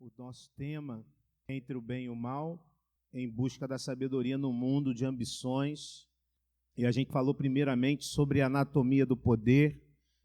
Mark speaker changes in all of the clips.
Speaker 1: O nosso tema é Entre o Bem e o Mal, em busca da sabedoria no mundo de ambições. E a gente falou primeiramente sobre a anatomia do poder.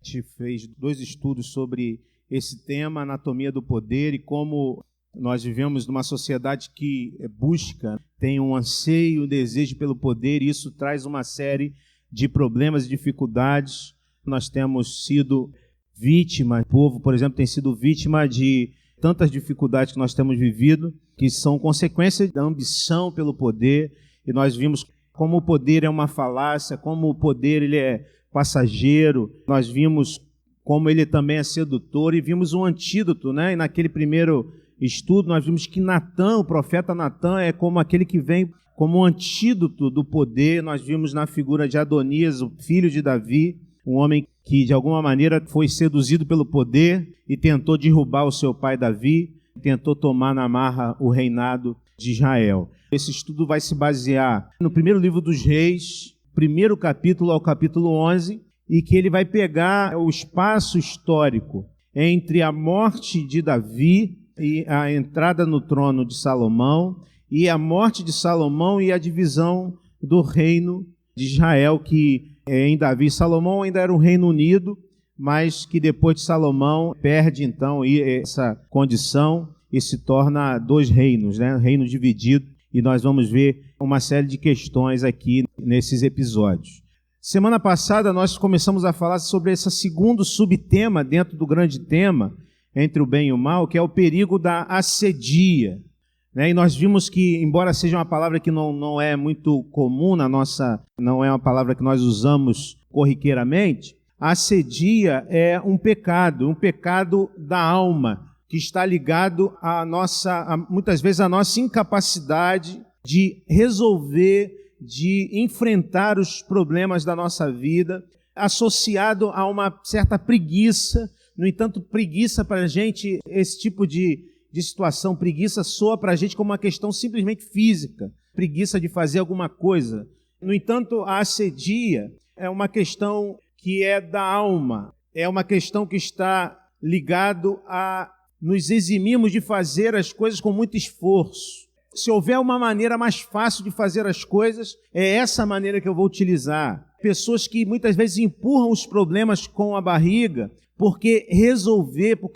Speaker 1: A gente fez 2 estudos sobre esse tema, anatomia do poder, e como nós vivemos numa sociedade que busca, tem um anseio, um desejo pelo poder, e isso traz uma série de problemas e dificuldades. Nós temos sido vítima, o povo, por exemplo, tem sido vítima de tantas dificuldades que nós temos vivido, que são consequências da ambição pelo poder, e nós vimos como o poder é uma falácia, como o poder ele é passageiro, nós vimos como ele também é sedutor, e vimos um antídoto, né? E naquele primeiro estudo nós vimos que Natã, o profeta Natã, é como aquele que vem como um antídoto do poder. Nós vimos na figura de Adonias, o filho de Davi, um homem que de alguma maneira foi seduzido pelo poder e tentou derrubar o seu pai Davi, tentou tomar na marra o reinado de Israel. Esse estudo vai se basear no primeiro livro dos Reis, primeiro capítulo ao capítulo 11, e que ele vai pegar o espaço histórico entre a morte de Davi e a entrada no trono de Salomão, e a morte de Salomão e a divisão do reino de Israel, que em Davi, Salomão ainda era um reino unido, mas que depois de Salomão perde então essa condição e se torna 2 reinos, né? Reino dividido, e nós vamos ver uma série de questões aqui nesses episódios. Semana passada nós começamos a falar sobre esse segundo subtema dentro do grande tema, entre o bem e o mal, que é o perigo da assedia. E nós vimos que, embora seja uma palavra que não é muito comum na nossa, não é uma palavra que nós usamos corriqueiramente, a assedia é um pecado da alma, que está ligado muitas vezes à nossa incapacidade de resolver, de enfrentar os problemas da nossa vida, associado a uma certa preguiça. No entanto, preguiça para a gente, esse tipo de situação, preguiça soa para a gente como uma questão simplesmente física, preguiça de fazer alguma coisa. No entanto, a assedia é uma questão que é da alma, é uma questão que está ligado a nos eximirmos de fazer as coisas com muito esforço. Se houver uma maneira mais fácil de fazer as coisas, é essa maneira que eu vou utilizar. Pessoas que muitas vezes empurram os problemas com a barriga, porque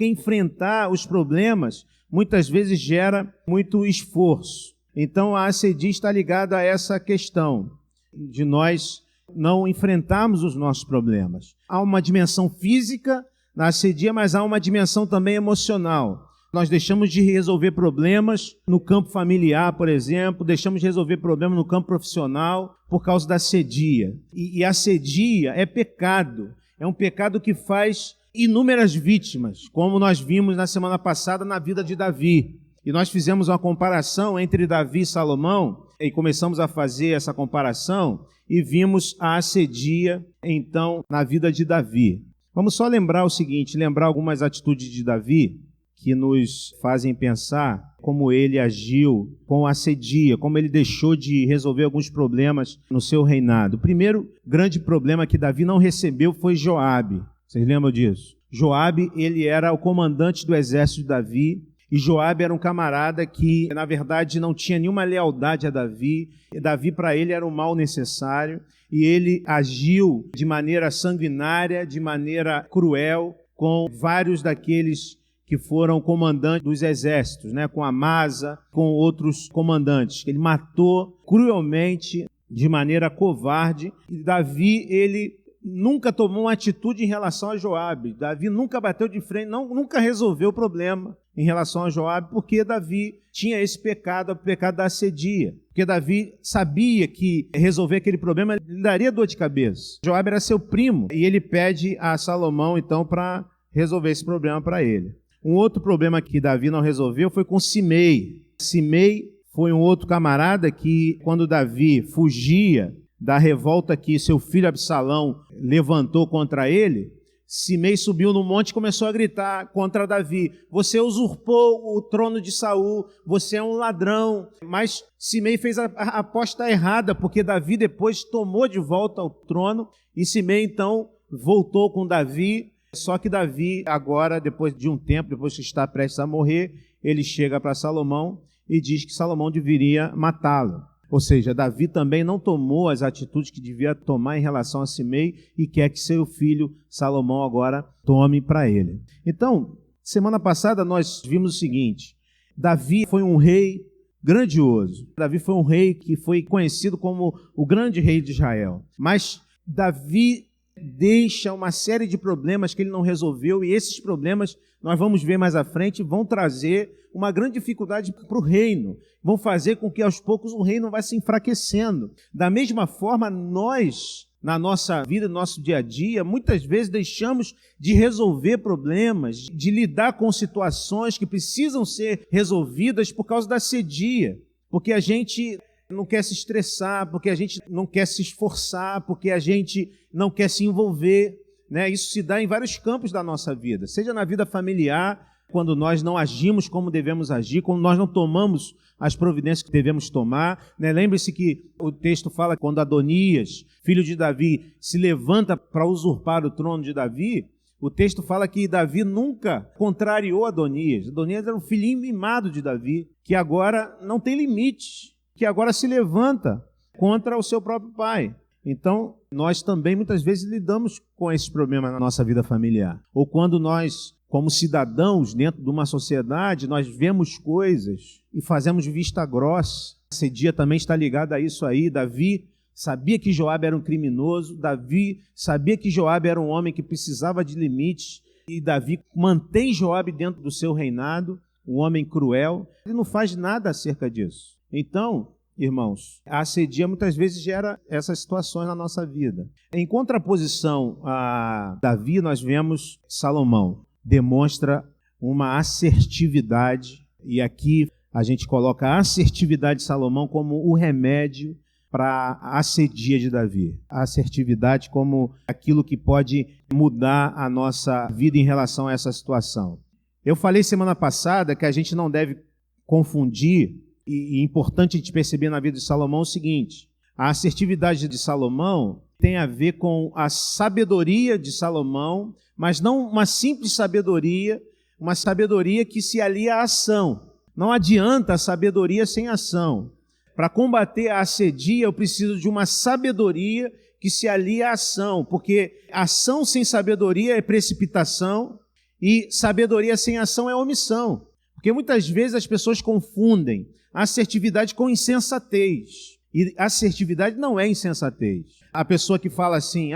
Speaker 1: enfrentar os problemas muitas vezes gera muito esforço. Então a assedia está ligada a essa questão de nós não enfrentarmos os nossos problemas. Há uma dimensão física na assedia, mas há uma dimensão também emocional. Nós deixamos de resolver problemas no campo familiar, por exemplo, deixamos de resolver problemas no campo profissional por causa da assedia. E a assedia é pecado, é um pecado que faz inúmeras vítimas, como nós vimos na semana passada na vida de Davi. E nós fizemos uma comparação entre Davi e Salomão, e começamos a fazer essa comparação, e vimos a assedia, então, na vida de Davi. Vamos só lembrar o seguinte, lembrar algumas atitudes de Davi, que nos fazem pensar como ele agiu com a assedia, como ele deixou de resolver alguns problemas no seu reinado. O primeiro grande problema que Davi não recebeu foi Joabe. Vocês lembram disso? Joabe, ele era o comandante do exército de Davi, e Joabe era um camarada que, na verdade, não tinha nenhuma lealdade a Davi. E Davi, para ele, era o mal necessário, e ele agiu de maneira sanguinária, de maneira cruel, com vários daqueles que foram comandantes dos exércitos, né? Com Amasa, com outros comandantes. Ele matou cruelmente, de maneira covarde, e Davi, ele nunca tomou uma atitude em relação a Joabe. Davi nunca bateu de frente, nunca resolveu o problema em relação a Joabe, porque Davi tinha esse pecado, o pecado da assedia. Porque Davi sabia que resolver aquele problema lhe daria dor de cabeça. Joabe era seu primo, e ele pede a Salomão, então, para resolver esse problema para ele. Um outro problema que Davi não resolveu foi com Simei. Simei foi um outro camarada que, quando Davi fugia da revolta que seu filho Absalão levantou contra ele, Simei subiu no monte e começou a gritar contra Davi: você usurpou o trono de Saul, você é um ladrão. Mas Simei fez a aposta errada, porque Davi depois tomou de volta o trono, e Simei então voltou com Davi Só que Davi, agora, depois de um tempo, depois que está prestes a morrer, ele chega para Salomão e diz que Salomão deveria matá-lo. Ou seja, Davi também não tomou as atitudes que devia tomar em relação a Simei e quer que seu filho Salomão agora tome para ele. Então, semana passada nós vimos o seguinte: Davi foi um rei grandioso. Davi foi um rei que foi conhecido como o grande rei de Israel. Mas Davi deixa uma série de problemas que ele não resolveu, e esses problemas, nós vamos ver mais à frente, vão trazer uma grande dificuldade para o reino, vão fazer com que aos poucos o reino vá se enfraquecendo. Da mesma forma, nós, na nossa vida, no nosso dia a dia, muitas vezes deixamos de resolver problemas, de lidar com situações que precisam ser resolvidas por causa da assedia, porque a gente não quer se estressar, porque a gente não quer se esforçar, porque a gente não quer se envolver, né? Isso se dá em vários campos da nossa vida, seja na vida familiar, quando nós não agimos como devemos agir, quando nós não tomamos as providências que devemos tomar, né? Lembre-se que o texto fala quando Adonias, filho de Davi, se levanta para usurpar o trono de Davi, o texto fala que Davi nunca contrariou Adonias. Adonias era um filhinho mimado de Davi, que agora não tem limite, que agora se levanta contra o seu próprio pai. Então, nós também muitas vezes lidamos com esses problemas na nossa vida familiar. Ou quando nós, como cidadãos dentro de uma sociedade, nós vemos coisas e fazemos vista grossa. Esse dia também está ligado a isso aí. Davi sabia que Joabe era um criminoso, Davi sabia que Joabe era um homem que precisava de limites, e Davi mantém Joabe dentro do seu reinado, um homem cruel. Ele não faz nada acerca disso. Então, irmãos, a assedia muitas vezes gera essas situações na nossa vida. Em contraposição a Davi, nós vemos Salomão. Demonstra uma assertividade, e aqui a gente coloca a assertividade de Salomão como o remédio para a assedia de Davi. A assertividade como aquilo que pode mudar a nossa vida em relação a essa situação. Eu falei semana passada que a gente não deve confundir, e é importante a gente perceber na vida de Salomão o seguinte: a assertividade de Salomão tem a ver com a sabedoria de Salomão, mas não uma simples sabedoria, uma sabedoria que se alia à ação. Não adianta a sabedoria sem ação. Para combater a assedia, eu preciso de uma sabedoria que se alia à ação, porque ação sem sabedoria é precipitação e sabedoria sem ação é omissão. Porque muitas vezes as pessoas confundem assertividade com insensatez. E assertividade não é insensatez. A pessoa que fala assim: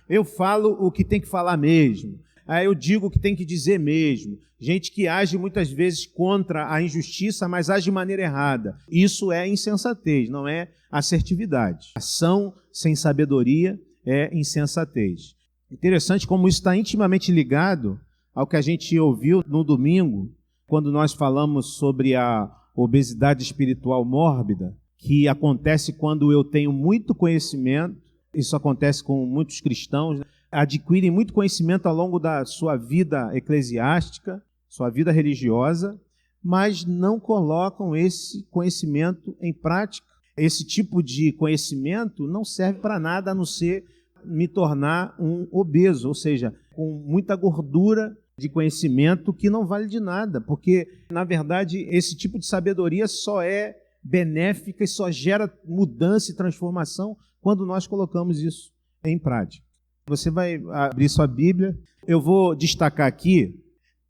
Speaker 1: eu falo o que tem que falar mesmo, eu digo o que tem que dizer mesmo. Gente que age muitas vezes contra a injustiça, mas age de maneira errada. Isso é insensatez, não é assertividade. Ação sem sabedoria é insensatez. Interessante como isso está intimamente ligado ao que a gente ouviu no domingo, quando nós falamos sobre a obesidade espiritual mórbida, que acontece quando eu tenho muito conhecimento. Isso acontece com muitos cristãos, né? Adquirem muito conhecimento ao longo da sua vida eclesiástica, sua vida religiosa, mas não colocam esse conhecimento em prática. Esse tipo de conhecimento não serve para nada a não ser me tornar um obeso, ou seja, com muita gordura de conhecimento que não vale de nada, porque, na verdade, esse tipo de sabedoria só é benéfica e só gera mudança e transformação quando nós colocamos isso em prática. Você vai abrir sua Bíblia. Eu vou destacar aqui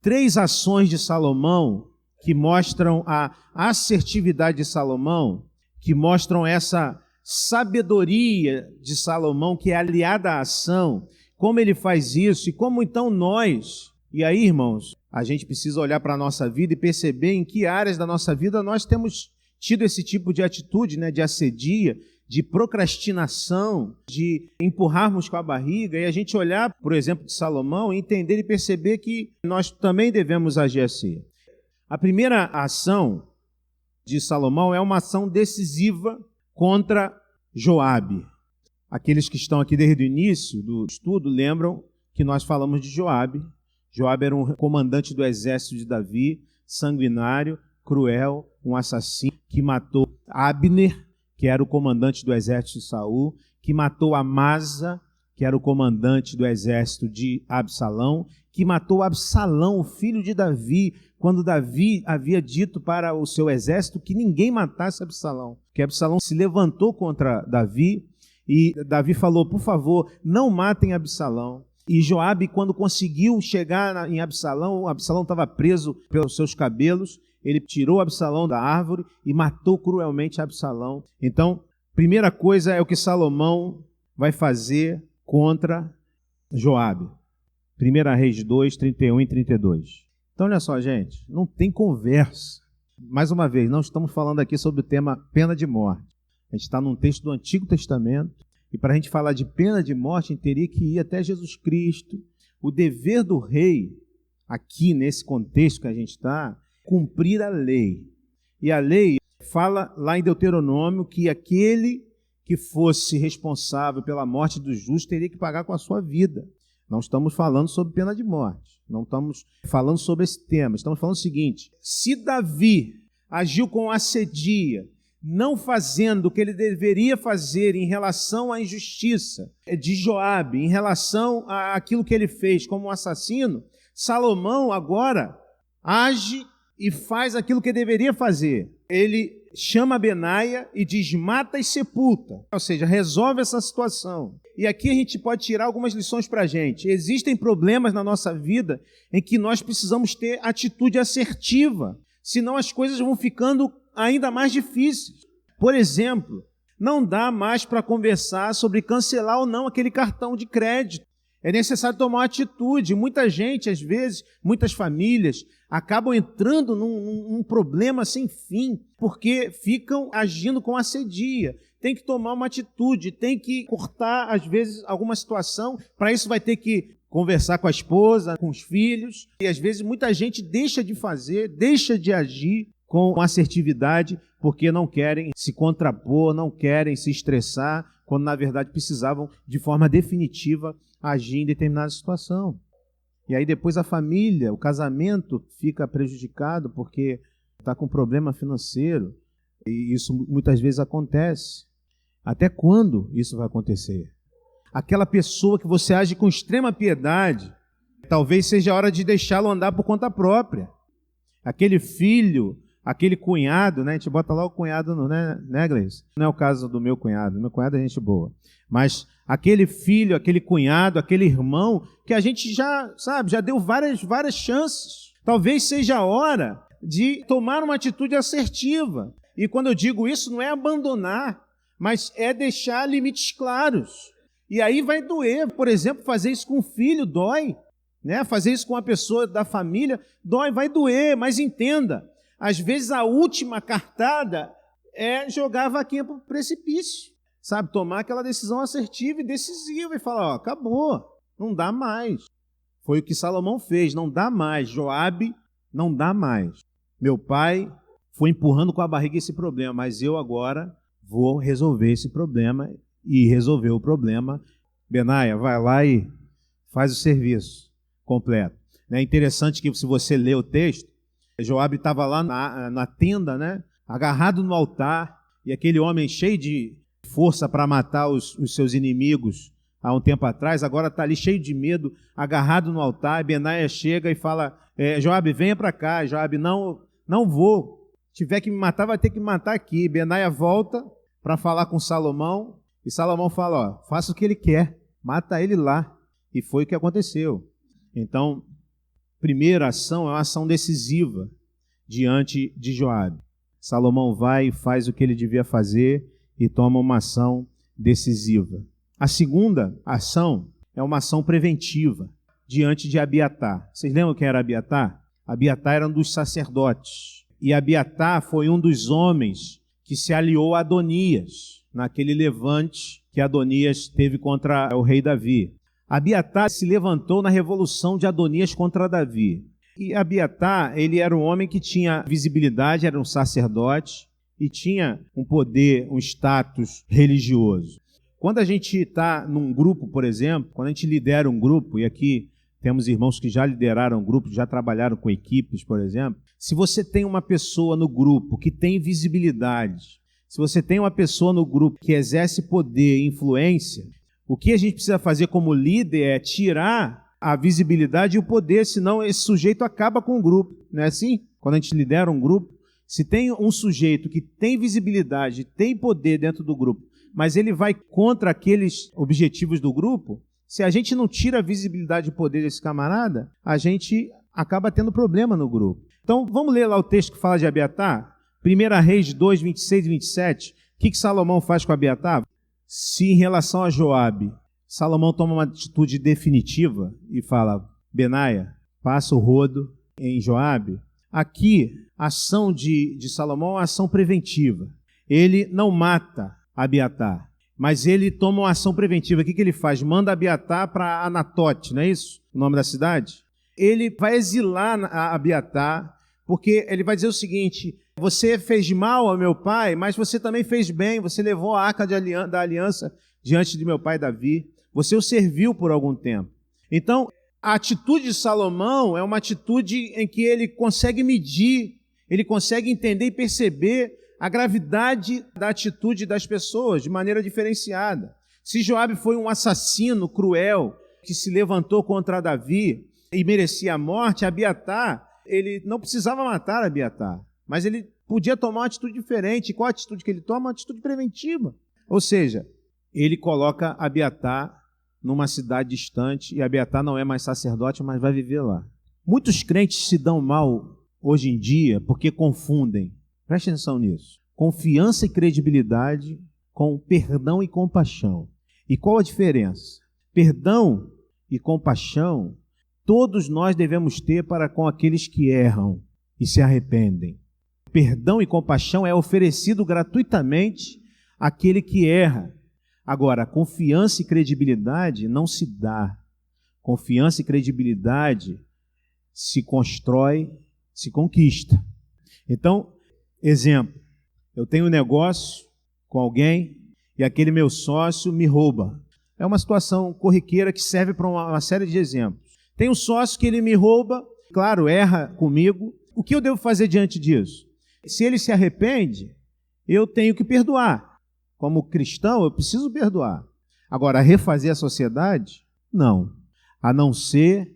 Speaker 1: 3 ações de Salomão que mostram a assertividade de Salomão, que mostram essa sabedoria de Salomão que é aliada à ação, como ele faz isso e como então nós... E aí, irmãos, a gente precisa olhar para a nossa vida e perceber em que áreas da nossa vida nós temos tido esse tipo de atitude, né, de assedia, de procrastinação, de empurrarmos com a barriga, e a gente olhar, por exemplo, de Salomão e entender e perceber que nós também devemos agir assim. A primeira ação de Salomão é uma ação decisiva contra Joabe. Aqueles que estão aqui desde o início do estudo lembram que nós falamos de Joabe. Joabe era um comandante do exército de Davi, sanguinário, cruel, um assassino, que matou Abner, que era o comandante do exército de Saul, que matou Amasa, que era o comandante do exército de Absalão, que matou Absalão, o filho de Davi, quando Davi havia dito para o seu exército que ninguém matasse Absalão. Que Absalão se levantou contra Davi e Davi falou, por favor, não matem Absalão. E Joabe, quando conseguiu chegar em Absalão, Absalão estava preso pelos seus cabelos, ele tirou Absalão da árvore e matou cruelmente Absalão. Então, primeira coisa é o que Salomão vai fazer contra Joabe. 1 Reis 2, 31 e 32. Então, olha só, gente, não tem conversa. Mais uma vez, não estamos falando aqui sobre o tema pena de morte. A gente está num texto do Antigo Testamento, e para a gente falar de pena de morte, a gente teria que ir até Jesus Cristo. O dever do rei, aqui nesse contexto que a gente está, cumprir a lei. E a lei fala lá em Deuteronômio que aquele que fosse responsável pela morte do justo teria que pagar com a sua vida. Não estamos falando sobre pena de morte, não estamos falando sobre esse tema, estamos falando o seguinte: se Davi agiu com assedia, não fazendo o que ele deveria fazer em relação à injustiça de Joabe, em relação àquilo que ele fez como um assassino, Salomão agora age e faz aquilo que deveria fazer. Ele chama Benaia e diz, mata e sepulta. Ou seja, resolve essa situação. E aqui a gente pode tirar algumas lições para a gente. Existem problemas na nossa vida em que nós precisamos ter atitude assertiva, senão as coisas vão ficando ainda mais difíceis. Por exemplo, não dá mais para conversar sobre cancelar ou não aquele cartão de crédito. É necessário tomar uma atitude. Muita gente, às vezes, muitas famílias, acabam entrando num problema sem fim, porque ficam agindo com assedia. Tem que tomar uma atitude, tem que cortar, às vezes, alguma situação. Para isso vai ter que conversar com a esposa, com os filhos. E, às vezes, muita gente deixa de fazer, deixa de agir com assertividade, porque não querem se contrapor, não querem se estressar, quando, na verdade, precisavam, de forma definitiva, agir em determinada situação. E aí depois a família, o casamento fica prejudicado porque está com problema financeiro. E isso muitas vezes acontece. Até quando isso vai acontecer? Aquela pessoa que você age com extrema piedade, talvez seja a hora de deixá-lo andar por conta própria. Aquele filho, aquele cunhado, né? A gente bota lá o cunhado, né, Gleice? Não é o caso do meu cunhado é gente boa. Mas aquele filho, aquele cunhado, aquele irmão, que a gente já, sabe, já deu várias chances. Talvez seja a hora de tomar uma atitude assertiva. E quando eu digo isso, não é abandonar, mas é deixar limites claros. E aí vai doer. Por exemplo, fazer isso com o filho dói, né? Fazer isso com uma pessoa da família dói, vai doer, mas entenda, às vezes a última cartada é jogar a vaquinha para o precipício. Sabe, tomar aquela decisão assertiva e decisiva e falar, ó, acabou, não dá mais. Foi o que Salomão fez, não dá mais. Joabe, não dá mais. Meu pai foi empurrando com a barriga esse problema, mas eu agora vou resolver esse problema e resolver o problema. Benaia, vai lá e faz o serviço completo. É interessante que se você ler o texto, Joabe estava lá na tenda, né, agarrado no altar, e aquele homem cheio de força para matar os seus inimigos há um tempo atrás, agora está ali cheio de medo, agarrado no altar. Benaia chega e fala, Joabe, venha para cá. Joabe, não vou, se tiver que me matar, vai ter que me matar aqui. Benaia volta para falar com Salomão, e Salomão fala, ó, faça o que ele quer, mata ele lá. E foi o que aconteceu. Então, primeira ação é uma ação decisiva diante de Joabe. Salomão vai e faz o que ele devia fazer e toma uma ação decisiva. A segunda ação é uma ação preventiva diante de Abiatar. Vocês lembram quem era Abiatar? Abiatar era um dos sacerdotes. E Abiatar foi um dos homens que se aliou a Adonias, naquele levante que Adonias teve contra o rei Davi. Abiatar se levantou na revolução de Adonias contra Davi. E Abiatar, ele era um homem que tinha visibilidade, era um sacerdote, e tinha um poder, um status religioso. Quando a gente está num grupo, por exemplo, quando a gente lidera um grupo, e aqui temos irmãos que já lideraram grupos, já trabalharam com equipes, por exemplo, se você tem uma pessoa no grupo que tem visibilidade, se você tem uma pessoa no grupo que exerce poder e influência, O que a gente precisa fazer como líder é tirar a visibilidade e o poder, senão esse sujeito acaba com o grupo. Não é assim? Quando a gente lidera um grupo, se tem um sujeito que tem visibilidade, tem poder dentro do grupo, mas ele vai contra aqueles objetivos do grupo, se a gente não tira a visibilidade e o poder desse camarada, a gente acaba tendo problema no grupo. Então, vamos ler lá o texto que fala de Abiatar? 1 Reis 2, 26 e 27. O que Salomão faz com Abiatar? Se em relação a Joabe, Salomão toma uma atitude definitiva e fala, Benaia, passa o rodo em Joabe. Aqui, a ação de Salomão é uma ação preventiva. Ele não mata Abiatar, mas ele toma uma ação preventiva. O que ele faz? Manda Abiatar para Anatote, não é isso? O nome da cidade? Ele vai exilar a Abiatar, porque ele vai dizer o seguinte, você fez mal ao meu pai, mas você também fez bem, você levou a arca da aliança diante de meu pai Davi, você o serviu por algum tempo. Então, a atitude de Salomão é uma atitude em que ele consegue medir, ele consegue entender e perceber a gravidade da atitude das pessoas de maneira diferenciada. Se Joabe foi um assassino cruel que se levantou contra Davi e merecia a morte, Abiatar, ele não precisava matar Abiatar, mas ele podia tomar uma atitude diferente. E qual a atitude que ele toma? Uma atitude preventiva. Ou seja, ele coloca Abiatar numa cidade distante, e Abiatar não é mais sacerdote, mas vai viver lá. Muitos crentes se dão mal hoje em dia porque confundem, preste atenção nisso, confiança e credibilidade com perdão e compaixão. E qual a diferença? Perdão e compaixão todos nós devemos ter para com aqueles que erram e se arrependem. Perdão e compaixão é oferecido gratuitamente àquele que erra. Agora, confiança e credibilidade não se dá. Confiança e credibilidade se constrói, se conquista. Então, exemplo, eu tenho um negócio com alguém e aquele meu sócio me rouba. É uma situação corriqueira que serve para uma série de exemplos. Tem um sócio que ele me rouba, claro, erra comigo. O que eu devo fazer diante disso? Se ele se arrepende, eu tenho que perdoar. Como cristão, eu preciso perdoar. Agora, refazer a sociedade? Não. A não ser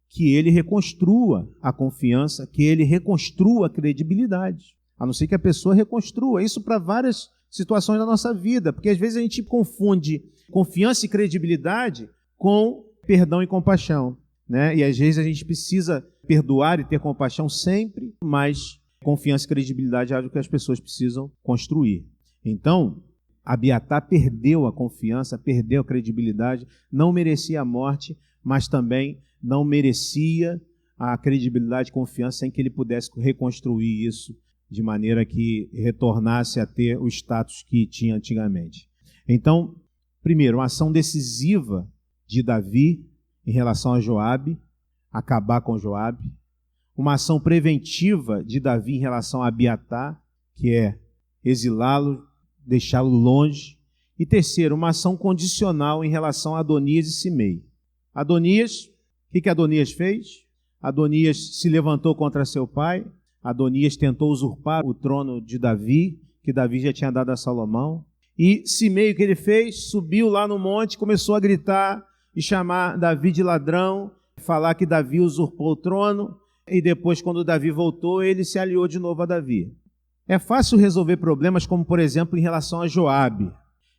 Speaker 1: que ele reconstrua a confiança, que ele reconstrua a credibilidade. A não ser que a pessoa reconstrua. Isso para várias situações da nossa vida, porque às vezes a gente confunde confiança e credibilidade com perdão e compaixão, né? E às vezes a gente precisa perdoar e ter compaixão sempre, mas confiança e credibilidade é algo que as pessoas precisam construir. Então, Abiatar perdeu a confiança, perdeu a credibilidade, não merecia a morte, mas também não merecia a credibilidade e confiança sem que ele pudesse reconstruir isso de maneira que retornasse a ter o status que tinha antigamente. Então, primeiro, uma ação decisiva de Davi em relação a Joabe, acabar com Joabe. Uma ação preventiva de Davi em relação a Abiatar, que é exilá-lo, deixá-lo longe. E terceiro, uma ação condicional em relação a Adonias e Simei. Adonias, o que Adonias fez? Adonias se levantou contra seu pai, Adonias tentou usurpar o trono de Davi, que Davi já tinha dado a Salomão. E Simei, o que ele fez? Subiu lá no monte, começou a gritar e chamar Davi de ladrão, falar que Davi usurpou o trono, e depois, quando Davi voltou, ele se aliou de novo a Davi. É fácil resolver problemas como, por exemplo, em relação a Joabe.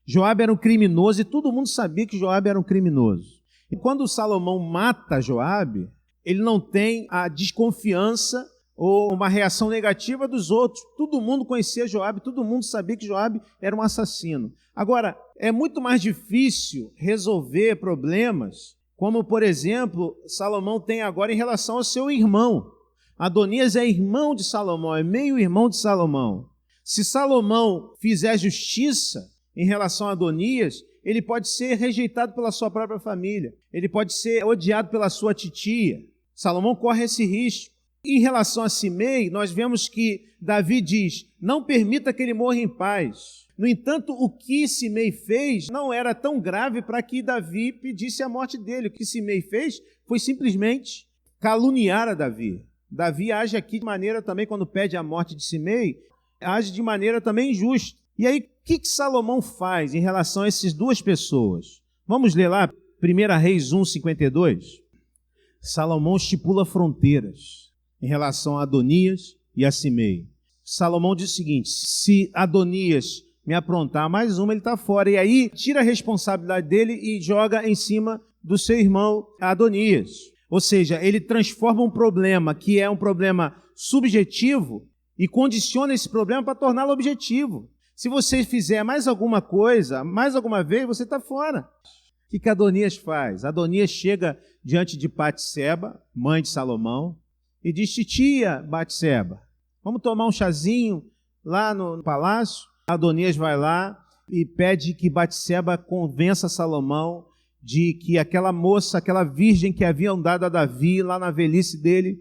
Speaker 1: Joabe era um criminoso e todo mundo sabia que Joabe era um criminoso. E quando Salomão mata Joabe, ele não tem a desconfiança ou uma reação negativa dos outros. Todo mundo conhecia Joabe, todo mundo sabia que Joabe era um assassino. Agora, é muito mais difícil resolver problemas, como, por exemplo, Salomão tem agora em relação ao seu irmão. Adonias é irmão de Salomão, é meio-irmão de Salomão. Se Salomão fizer justiça em relação a Adonias, ele pode ser rejeitado pela sua própria família, ele pode ser odiado pela sua titia. Salomão corre esse risco. Em relação a Simei, nós vemos que Davi diz, não permita que ele morra em paz. No entanto, o que Simei fez não era tão grave para que Davi pedisse a morte dele. O que Simei fez foi simplesmente caluniar a Davi. Davi age aqui de maneira também, quando pede a morte de Simei, age de maneira também injusta. E aí, o que Salomão faz em relação a essas duas pessoas? Vamos ler lá, 1 Reis 1:52. Salomão estipula fronteiras em relação a Adonias e a Simei. Salomão diz o seguinte: se Adonias me aprontar mais uma, ele está fora. E aí tira a responsabilidade dele e joga em cima do seu irmão Adonias. Ou seja, ele transforma um problema que é um problema subjetivo e condiciona esse problema para torná-lo objetivo. Se você fizer mais alguma coisa, mais alguma vez, você está fora. O que Adonias faz? Adonias chega diante de Batseba, mãe de Salomão, e diz: titia Batseba, vamos tomar um chazinho lá no palácio? Adonias vai lá e pede que Batseba convença Salomão de que aquela moça, aquela virgem que havia dado a Davi lá na velhice dele,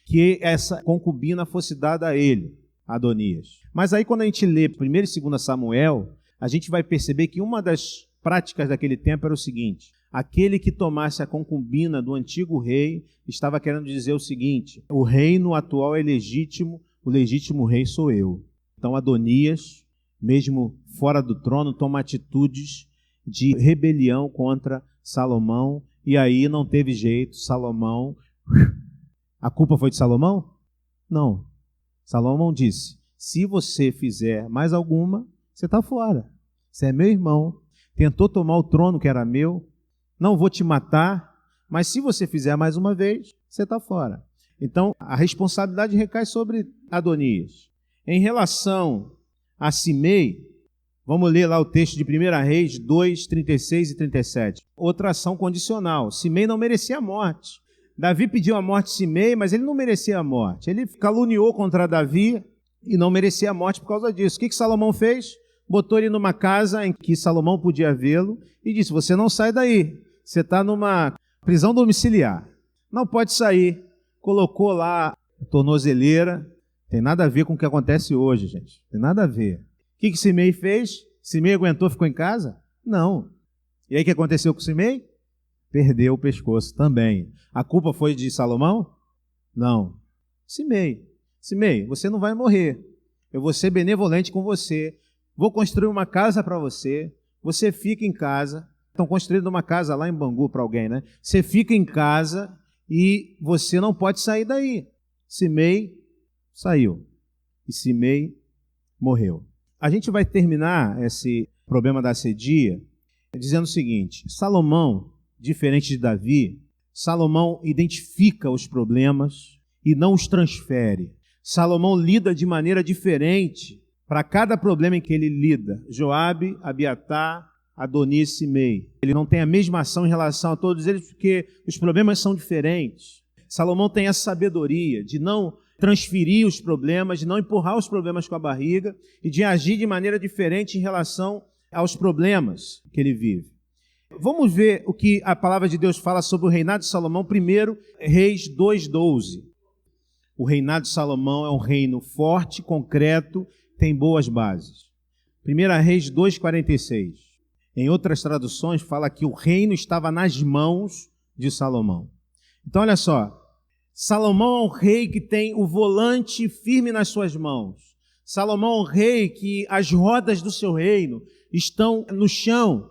Speaker 1: que essa concubina fosse dada a ele, Adonias. Mas aí quando a gente lê 1 e 2 Samuel, a gente vai perceber que uma das práticas daquele tempo era o seguinte: aquele que tomasse a concubina do antigo rei estava querendo dizer o seguinte: o reino atual é legítimo, o legítimo rei sou eu. Então Adonias, mesmo fora do trono, toma atitudes de rebelião contra Salomão, e aí não teve jeito, Salomão... A culpa foi de Salomão? Não. Salomão disse: se você fizer mais alguma, você está fora. Você é meu irmão, tentou tomar o trono que era meu, não vou te matar, mas se você fizer mais uma vez, você está fora. Então, a responsabilidade recai sobre Adonias. Em relação a Simei, vamos ler lá o texto de 1 Reis 2, 36 e 37. Outra ação condicional. Simei não merecia a morte. Davi pediu a morte de Simei, mas ele não merecia a morte. Ele caluniou contra Davi e não merecia a morte por causa disso. O que Salomão fez? Botou ele numa casa em que Salomão podia vê-lo e disse: você não sai daí, você está numa prisão domiciliar, não pode sair. Colocou lá a tornozeleira. Tem nada a ver com o que acontece hoje, gente. Tem nada a ver. O que Simei fez? Simei aguentou, ficou em casa? Não. E aí o que aconteceu com Simei? Perdeu o pescoço também. A culpa foi de Salomão? Não. Simei, você não vai morrer. Eu vou ser benevolente com você. Vou construir uma casa para você. Você fica em casa. Estão construindo uma casa lá em Bangu para alguém, né? Você fica em casa e você não pode sair daí. Simei saiu. E Simei morreu. A gente vai terminar esse problema da assedia dizendo o seguinte: Salomão, diferente de Davi, Salomão identifica os problemas e não os transfere. Salomão lida de maneira diferente para cada problema em que ele lida. Joabe, Abiatar, Adonias e Simei. Ele não tem a mesma ação em relação a todos eles porque os problemas são diferentes. Salomão tem essa sabedoria de não transferir os problemas, de não empurrar os problemas com a barriga e de agir de maneira diferente em relação aos problemas que ele vive. Vamos ver o que a palavra de Deus fala sobre o reinado de Salomão. 1 Reis 2:12. O reinado de Salomão é um reino forte, concreto, tem boas bases. 1 Reis 2:46. Em outras traduções fala que o reino estava nas mãos de Salomão. Então olha só, Salomão é um rei que tem o volante firme nas suas mãos. Salomão é um rei que as rodas do seu reino estão no chão.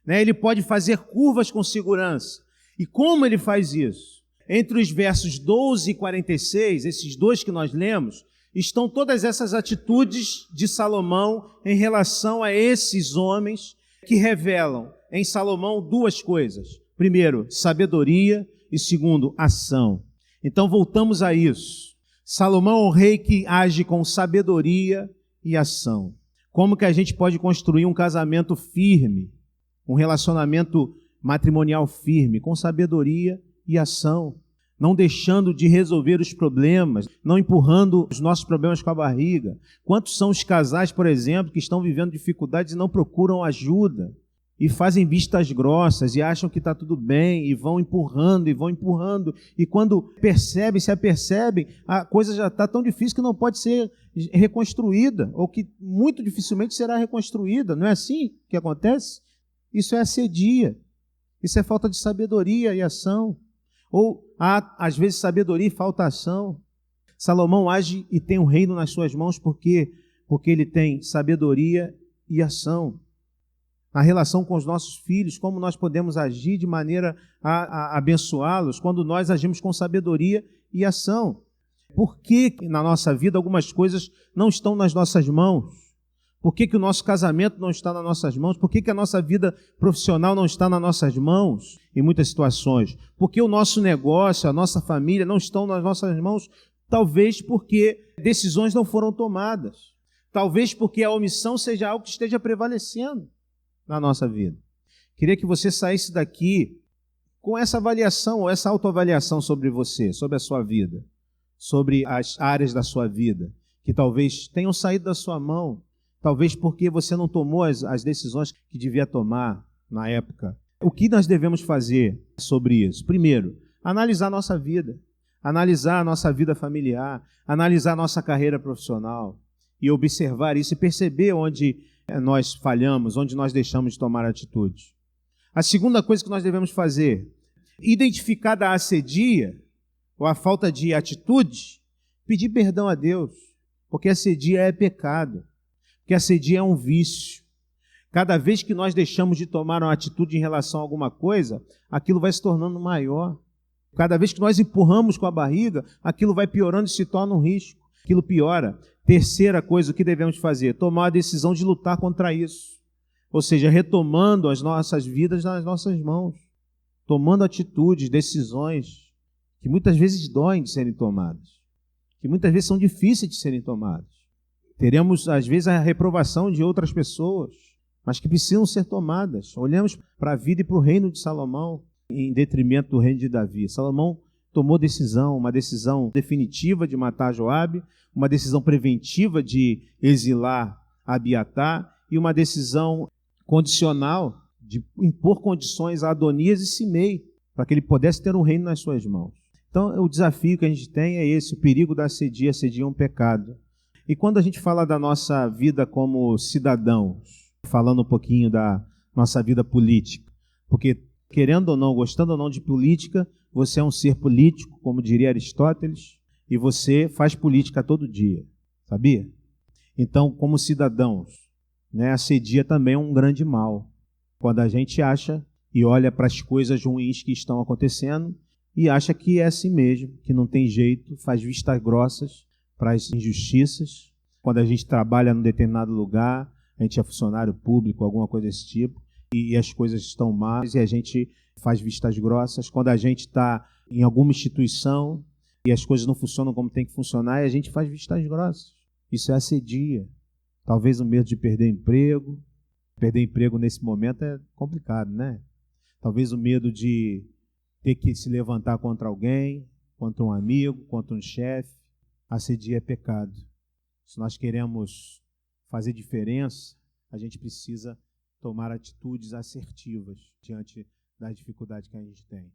Speaker 1: Ele pode fazer curvas com segurança. E como ele faz isso? Entre os versos 12 e 46, esses dois que nós lemos, estão todas essas atitudes de Salomão em relação a esses homens que revelam em Salomão duas coisas. Primeiro, sabedoria e segundo, ação. Então voltamos a isso. Salomão é um rei que age com sabedoria e ação. Como que a gente pode construir um casamento firme? Um relacionamento matrimonial firme, com sabedoria e ação, não deixando de resolver os problemas, não empurrando os nossos problemas com a barriga. Quantos são os casais, por exemplo, que estão vivendo dificuldades e não procuram ajuda, e fazem vistas grossas, e acham que está tudo bem, e vão empurrando, e quando se apercebem, a coisa já está tão difícil que não pode ser reconstruída, ou que muito dificilmente será reconstruída. Não é assim que acontece? Isso é assedia, isso é falta de sabedoria e ação. Ou há, às vezes, sabedoria e falta ação. Salomão age e tem um reino nas suas mãos porque ele tem sabedoria e ação. na relação com os nossos filhos, como nós podemos agir de maneira a abençoá-los quando nós agimos com sabedoria e ação. Por que na nossa vida algumas coisas não estão nas nossas mãos? Por que o nosso casamento não está nas nossas mãos? Por que a nossa vida profissional não está nas nossas mãos em muitas situações? Por que o nosso negócio, a nossa família não estão nas nossas mãos? Talvez porque decisões não foram tomadas. Talvez porque a omissão seja algo que esteja prevalecendo na nossa vida. Queria que você saísse daqui com essa avaliação, ou essa autoavaliação sobre você, sobre a sua vida, sobre as áreas da sua vida, que talvez tenham saído da sua mão, talvez porque você não tomou as decisões que devia tomar na época. O que nós devemos fazer sobre isso? Primeiro, analisar a nossa vida, analisar a nossa vida familiar, analisar a nossa carreira profissional e observar isso e perceber onde nós falhamos, onde nós deixamos de tomar atitude. A segunda coisa que nós devemos fazer, identificada a assedia ou a falta de atitude, pedir perdão a Deus, porque assedia é pecado. Porque assedia é um vício. Cada vez que nós deixamos de tomar uma atitude em relação a alguma coisa, aquilo vai se tornando maior. Cada vez que nós empurramos com a barriga, aquilo vai piorando e se torna um risco. Aquilo piora. Terceira coisa, o que devemos fazer? Tomar a decisão de lutar contra isso. Ou seja, retomando as nossas vidas nas nossas mãos. Tomando atitudes, decisões que muitas vezes doem de serem tomadas. Que muitas vezes são difíceis de serem tomadas. Teremos, às vezes, a reprovação de outras pessoas, mas que precisam ser tomadas. Olhamos para a vida e para o reino de Salomão, em detrimento do reino de Davi. Salomão tomou decisão, uma decisão definitiva de matar Joabe, uma decisão preventiva de exilar Abiatar e uma decisão condicional de impor condições a Adonias e Simei, para que ele pudesse ter um reino nas suas mãos. Então, o desafio que a gente tem é esse, o perigo da assedia. Assedia é um pecado. E quando a gente fala da nossa vida como cidadãos, falando um pouquinho da nossa vida política, porque querendo ou não, gostando ou não de política, você é um ser político, como diria Aristóteles, e você faz política todo dia, sabia? Então, como cidadãos, assedia também é um grande mal. Quando a gente acha e olha para as coisas ruins que estão acontecendo e acha que é assim mesmo, que não tem jeito, faz vistas grossas para as injustiças. Quando a gente trabalha num determinado lugar, a gente é funcionário público, alguma coisa desse tipo, e as coisas estão más e a gente faz vistas grossas. Quando a gente está em alguma instituição e as coisas não funcionam como tem que funcionar, e a gente faz vistas grossas. Isso é assedia. Talvez o medo de perder emprego. Perder emprego nesse momento é complicado, né? Talvez o medo de ter que se levantar contra alguém, contra um amigo, contra um chefe. Assedia é pecado. Se nós queremos fazer diferença, a gente precisa tomar atitudes assertivas diante da dificuldade que a gente tem.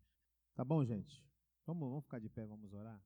Speaker 1: Tá bom, gente? Vamos ficar de pé, vamos orar?